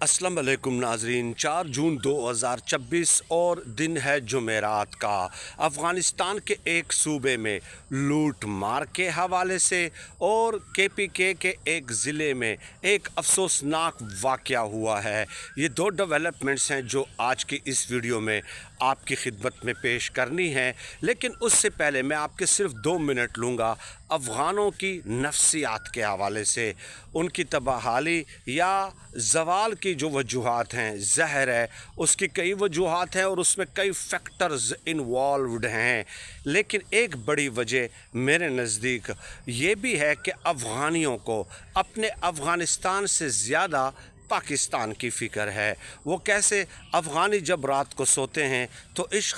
अस्सलाम वालेकुम नाजरीन। 4 जून 2026 और दिन है जुमेरात का। अफ़गानिस्तान के एक सूबे में लूट मार के हवाले से और KPK के एक ज़िले में एक अफसोसनाक वाक़या हुआ है। ये दो डेवलपमेंट्स हैं जो आज की इस वीडियो में आपकी खिदमत में पेश करनी है, लेकिन उससे पहले मैं आपके सिर्फ 2 मिनट लूँगा अफ़गानों की नफ्सियात के हवाले से। उनकी तबाहाली या ज़वाल की जो वजूहात हैं, ज़हर है, उसकी कई वजूहात हैं और उसमें कई फैक्टर्स इन्वॉल्व्ड हैं, लेकिन एक बड़ी वजह मेरे नज़दीक ये भी है कि अफ़गानियों को अपने अफ़गानिस्तान से ज़्यादा पाकिस्तान की फ़िक्र है। वो कैसे? अफ़गानी जब रात को सोते हैं तो इस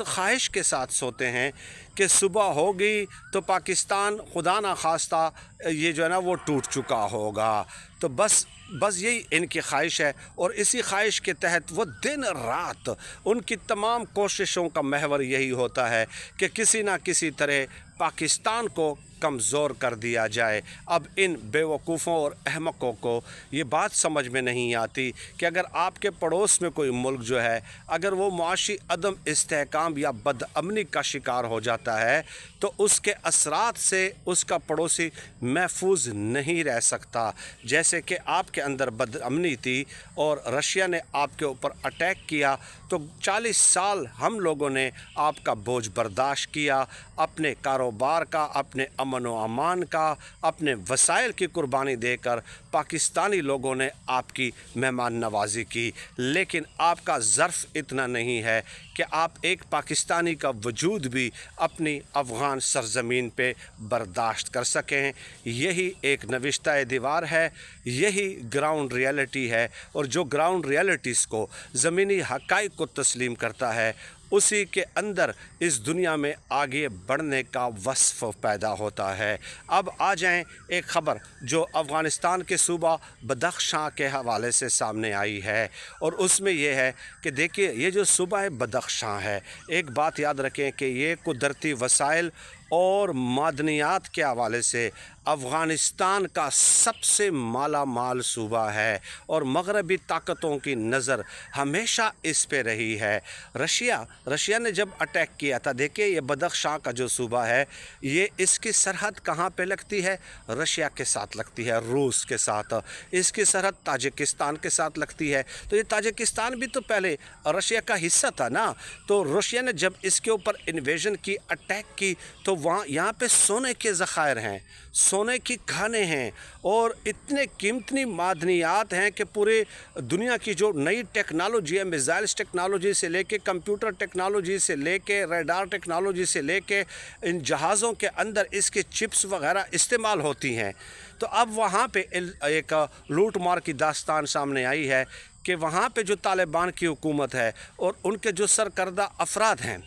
ख्वाहिश के साथ सोते हैं कि सुबह होगी तो पाकिस्तान खुदा ना खास्ता ये जो है ना वो टूट चुका होगा। तो बस यही इनकी ख्वाहिश है और इसी ख्वाहिश के तहत वो दिन रात उनकी तमाम कोशिशों का महवर यही होता है कि किसी ना किसी तरह पाकिस्तान को कमज़ोर कर दिया जाए। अब इन बेवकूफ़ों और अहमकों को ये बात समझ में नहीं आती कि अगर आपके पड़ोस में कोई मुल्क जो है, अगर वो मुआशी अदम इस्तेहकाम या बदअमनी का शिकार हो जाता है तो उसके असरात से उसका पड़ोसी महफूज नहीं रह सकता। जैसे कि आपके अंदर बदअमनी थी और रशिया ने आपके ऊपर अटैक किया तो 40 साल हम लोगों ने आपका बोझ बर्दाश्त किया, अपने कारोबार का, अपने अमन व अमान का, अपने वसाइल की कुर्बानी देकर पाकिस्तानी लोगों ने आपकी मेहमान नवाजी की। लेकिन आपका ज़र्फ़ इतना नहीं है कि आप एक पाकिस्तानी का वजूद भी अपनी अफ़गान सरज़मीन पे बर्दाश्त कर सकें। यही एक नविश्ता दीवार है, यही ग्राउंड रियलिटी है और जो ग्राउंड रियलिटीज़ को ज़मीनी हक़ाइक़ को तस्लीम करता है उसी के अंदर इस दुनिया में आगे बढ़ने का वस्फ़ पैदा होता है। अब आ जाएं एक ख़बर जो अफ़गानिस्तान के सूबा बदख्शां के हवाले से सामने आई है और उसमें यह है कि देखिए ये जो सूबा बदख्शां है, एक बात याद रखें कि ये कुदरती वसाइल और मादनियात के हवाले से अफ़गानिस्तान का सबसे माला माल सूबा है और मग़रबी ताकतों की नज़र हमेशा इस पे रही है। रशिया ने जब अटैक किया था, देखिए ये बदख्शां का जो सूबा है, ये इसकी सरहद कहाँ पे लगती है? रशिया के साथ लगती है, रूस के साथ। इसकी सरहद ताजिकिस्तान के साथ लगती है। तो ये ताजिकिस्तान भी तो पहले रशिया का हिस्सा था ना। तो रशिया ने जब इसके ऊपर इन्वेजन की, अटैक की, तो यहाँ पे सोने के ज़खायर हैं, सोने की खानें हैं और इतने कीमती मादनियात हैं कि पूरे दुनिया की जो नई टेक्नोलॉजी है, मिसाइल्स टेक्नोलॉजी से लेके, कंप्यूटर टेक्नोलॉजी से लेके, रडार टेक्नोलॉजी से लेके, इन जहाज़ों के अंदर इसके चिप्स वगैरह इस्तेमाल होती हैं। तो अब वहाँ पे एक लूट मार की दास्तान सामने आई है कि वहाँ पे जो तालिबान की हुकूमत है और उनके जो सरकर्दा अफराद हैं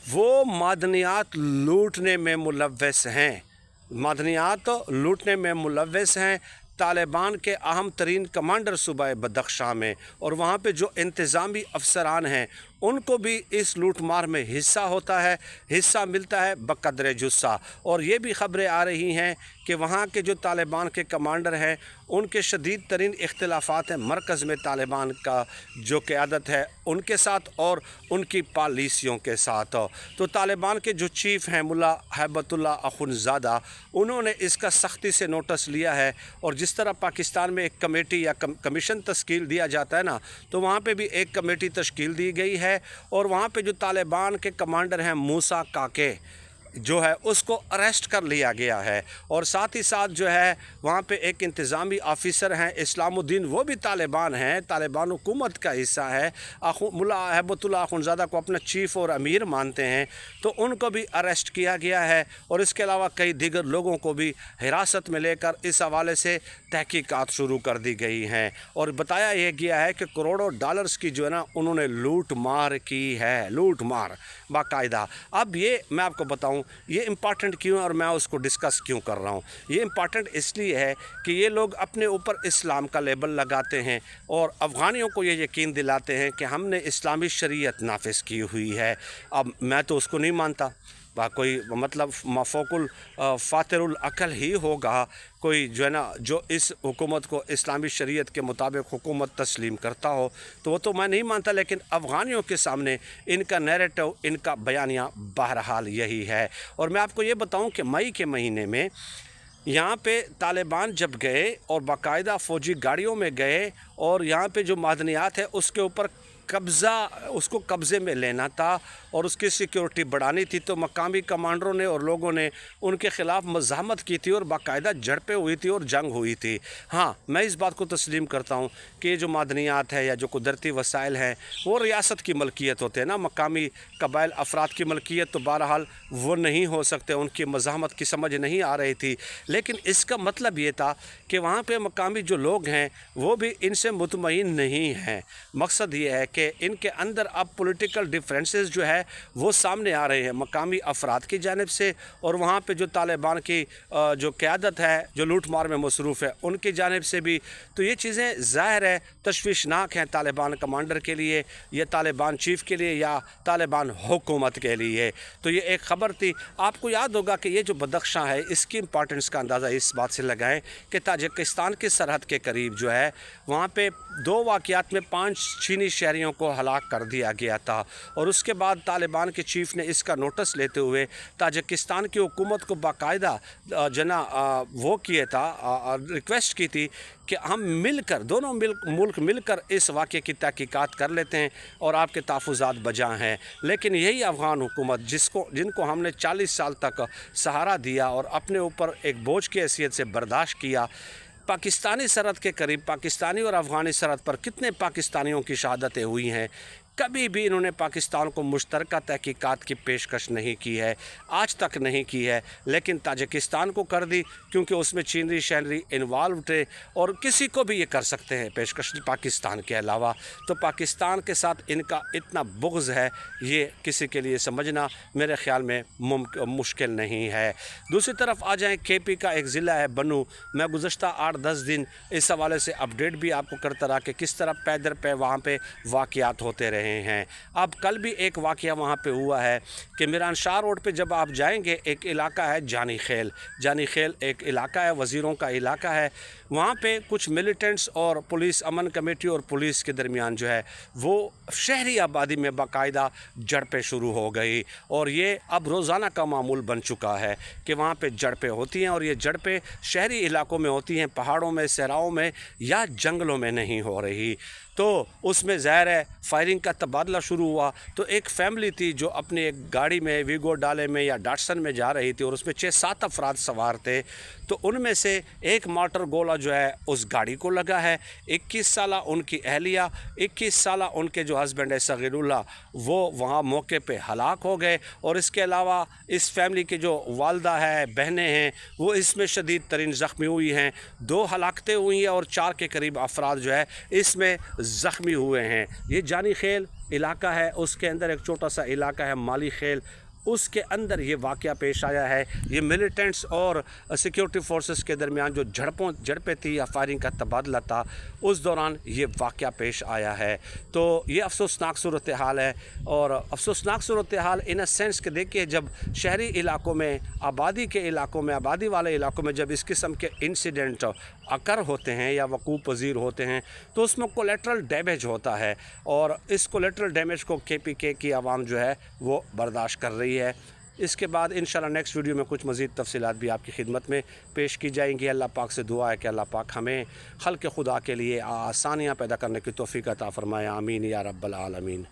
वो मादनियात लूटने में मुलव्वस हैं, मादनियात लूटने में मुलव्वस हैं। तालिबान के अहम तरीन कमांडर सूबा बदख्शां में और वहाँ पे जो इंतज़ामी अफसरान हैं उनको भी इस लूट मार में हिस्सा होता है, हिस्सा मिलता है बक़द्र जुस्सा। और ये भी ख़बरें आ रही हैं कि वहाँ के जो तालिबान के कमांडर हैं उनके शदीद तरीन इख्तिलाफ़ात हैं मरकज़ में तालिबान का जो क़यादत है उनके साथ और उनकी पॉलिसियों के साथ। तो तालिबान के जो चीफ़ हैं मुल्ला हैबतुल्लाह अख़ुनज़ादा, उन्होंने इसका सख्ती से नोटिस लिया है और जिस तरह पाकिस्तान में एक कमेटी या कमीशन तश्कील दिया जाता है ना, तो वहाँ पे भी एक कमेटी तश्कील दी गई है और वहाँ पे जो तालिबान के कमांडर हैं मूसा काके जो है उसको अरेस्ट कर लिया गया है और साथ ही साथ जो है वहाँ पे एक इंतज़ामी ऑफ़िसर हैं इस्लामुद्दीन, वो भी तालिबान हैं, तालिबान हुकूमत का हिस्सा है, मुल्ला हैबतुल्लाह अख़ुनज़ादा को अपना चीफ़ और अमीर मानते हैं, तो उनको भी अरेस्ट किया गया है और इसके अलावा कई दीगर लोगों को भी हिरासत में लेकर इस हवाले से तहकीकात शुरू कर दी गई हैं और बताया यह गया है कि करोड़ों डॉलर्स की जो है ना उन्होंने लूट मार की है, लूट मार बाकायदा। अब ये मैं आपको बताऊँ ये इम्पॉर्टेंट क्यों है और मैं उसको डिस्कस क्यों कर रहा हूँ। ये इम्पॉर्टेंट इसलिए है कि ये लोग अपने ऊपर इस्लाम का लेबल लगाते हैं और अफ़गानियों को ये यकीन दिलाते हैं कि हमने इस्लामी शरीयत नाफिज की हुई है। अब मैं तो उसको नहीं मानता, कोई मतलब माफोकुल फातिरुल अकल ही होगा कोई जो है ना, जो इस हुकूमत को इस्लामी शरीयत के मुताबिक हुकूमत तस्लीम करता हो, तो वो तो मैं नहीं मानता, लेकिन अफ़गानियों के सामने इनका नैरेटिव, इनका बयानिया बहरहाल यही है। और मैं आपको ये बताऊं कि मई के महीने में यहाँ पे तालिबान जब गए और बाकायदा फ़ौजी गाड़ियों में गए और यहाँ पे जो मादनियात है उसके ऊपर कब्ज़ा, उसको कब्ज़े में लेना था और उसकी सिक्योरिटी बढ़ानी थी, तो मकामी कमांडरों ने और लोगों ने उनके ख़िलाफ़ मज़ाहमत की थी और बाकायदा झड़पें हुई थी और जंग हुई थी। हाँ, मैं इस बात को तस्लीम करता हूँ कि जो मादनियात है या जो कुदरती वसाइल हैं वो रियासत की मलकियत होते हैं ना, मकामी कबाइल अफराद की मलकियत, तो बहरहाल वो नहीं हो सकते, उनकी मज़ाहमत की समझ नहीं आ रही थी। लेकिन इसका मतलब ये था कि वहाँ पे मकामी जो लोग हैं वो भी इनसे मुतमईन नहीं हैं। मकसद ये है कि इनके अंदर अब पॉलिटिकल डिफरेंसेस जो है वो सामने आ रहे हैं मकामी अफराद की जानिब से, और वहाँ पे जो तालिबान की जो क़यादत है जो लूट मार में मसरूफ़ है उनकी जानिब से भी। तो ये चीज़ें ज़ाहिर है तशवीशनाक हैं तालिबान कमांडर के लिए, या तालिबान चीफ़ के लिए, या तालिबान हुकूमत के लिए। तो ये एक ख़बर थी। आपको याद होगा कि ये जो बदख्शां है इसकी इंपॉर्टेंस का अंदाज़ा इस बात से लगाएं कि ताजिकिस्तान की सरहद के करीब जो है वहाँ पे 2 वाक़यात में 5 चीनी शहरियों को हलाक कर दिया गया था, और उसके बाद तालिबान के चीफ़ ने इसका नोटिस लेते हुए ताजिकिस्तान की हुकूमत को बाकायदा वो किया था, रिक्वेस्ट की थी कि हम मिलकर, दोनों मुल्क मिलकर इस वाक़े की तहकीकात कर लेते हैं और आपके तहफ़्फ़ुज़ात बजा हैं। लेकिन यही अफ़गान हुकूमत जिनको हमने 40 साल तक सहारा दिया और अपने ऊपर एक बोझ की हैसियत से बर्दाश्त किया, पाकिस्तानी सरहद के करीब पाकिस्तानी और अफ़गानी सरहद पर कितने पाकिस्तानियों की शहादतें हुई हैं, कभी भी इन्होंने पाकिस्तान को मुश्तरका तहकीकात की पेशकश नहीं की है, आज तक नहीं की है। लेकिन ताजिकिस्तान को कर दी क्योंकि उसमें चीनी शहरी इन्वॉल्व थे, और किसी को भी ये कर सकते हैं पेशकश पाकिस्तान के अलावा। तो पाकिस्तान के साथ इनका इतना बुग़्ज़ है, ये किसी के लिए समझना मेरे ख़्याल में मुश्किल नहीं है। दूसरी तरफ आ जाएँ, KP का एक ज़िला है बनू। मैं गुज़श्ता 8-10 दिन इस हवाले से अपडेट भी आपको करता रहा कि किस तरह पैदर पे वहाँ पे वाक़यात होते रहे हैं। अब कल भी एक वाक़या वहाँ पे हुआ है कि मिरानशाह रोड पे जब आप जाएंगे, एक इलाका है जानी खेल एक इलाका है, वज़ीरों का इलाका है। वहाँ पे कुछ मिलिटेंट्स और पुलिस, अमन कमेटी और पुलिस के दरमियान जो है वो शहरी आबादी में बाकायदा झड़पें शुरू हो गई, और ये अब रोज़ाना का मामूल बन चुका है कि वहाँ पे झड़पें होती हैं, और ये झड़पें शहरी इलाकों में होती हैं, पहाड़ों में, सहराओं में या जंगलों में नहीं हो रही। तो उसमें ज़ाहिर है फायरिंग का तबादला शुरू हुआ। तो एक फ़ैमिली थी जो अपनी एक गाड़ी में, वीगो डाले में या डाटसन में जा रही थी, और उसमें 6-7 अफराद सवार थे। तो उनमें से एक मार्टर गोला जो है उस गाड़ी को लगा है। 21 साला उनकी अहलिया, 21 साला उनके जो हस्बैंड है सगीरुल्लाह, वो वहाँ मौके पे हलाक हो गए। और इसके अलावा इस फैमिली के जो वालदा है, बहनें हैं, वो इसमें शदीद तरीन ज़ख्मी हुई हैं। 2 हलाकतें हुई हैं और 4 के करीब अफराद जो है इसमें ज़ख्मी हुए हैं। ये जानी खेल इलाका है, उसके अंदर एक छोटा सा इलाका है माली खेल, उसके अंदर ये वाक़या पेश आया है। ये मिलिटेंट्स और सिक्योरिटी फोर्सेस के दरमियान जो झड़पें थी या फायरिंग का तबादला था, उस दौरान ये वाक़या पेश आया है। तो ये अफसोसनाक सूरत हाल है, और अफसोसनाक सूरत हाल इन अ सेंस कि देखिए, जब शहरी इलाकों में, आबादी के इलाकों में, आबादी वाले इलाकों में जब इस किस्म के इंसिडेंट अकर होते हैं या वक़ूफ़ पज़ीर होते हैं, तो उसमें कोलेटरल डैमेज होता है, और इस कोलेटरल डैमेज को KPK की आवाम जो है वो बर्दाश्त कर रही है। इसके बाद इंशाल्लाह नेक्स्ट वीडियो में कुछ मज़ीद तफ़सीलात भी आपकी खिदमत में पेश की जाएंगी। अल्लाह पाक से दुआ है कि अल्लाह पाक हमें खल्क़ खुदा के लिए आसानियाँ पैदा करने की तौफ़ीक़ अता फ़रमाए। आमीन या रब्बल आलमीन।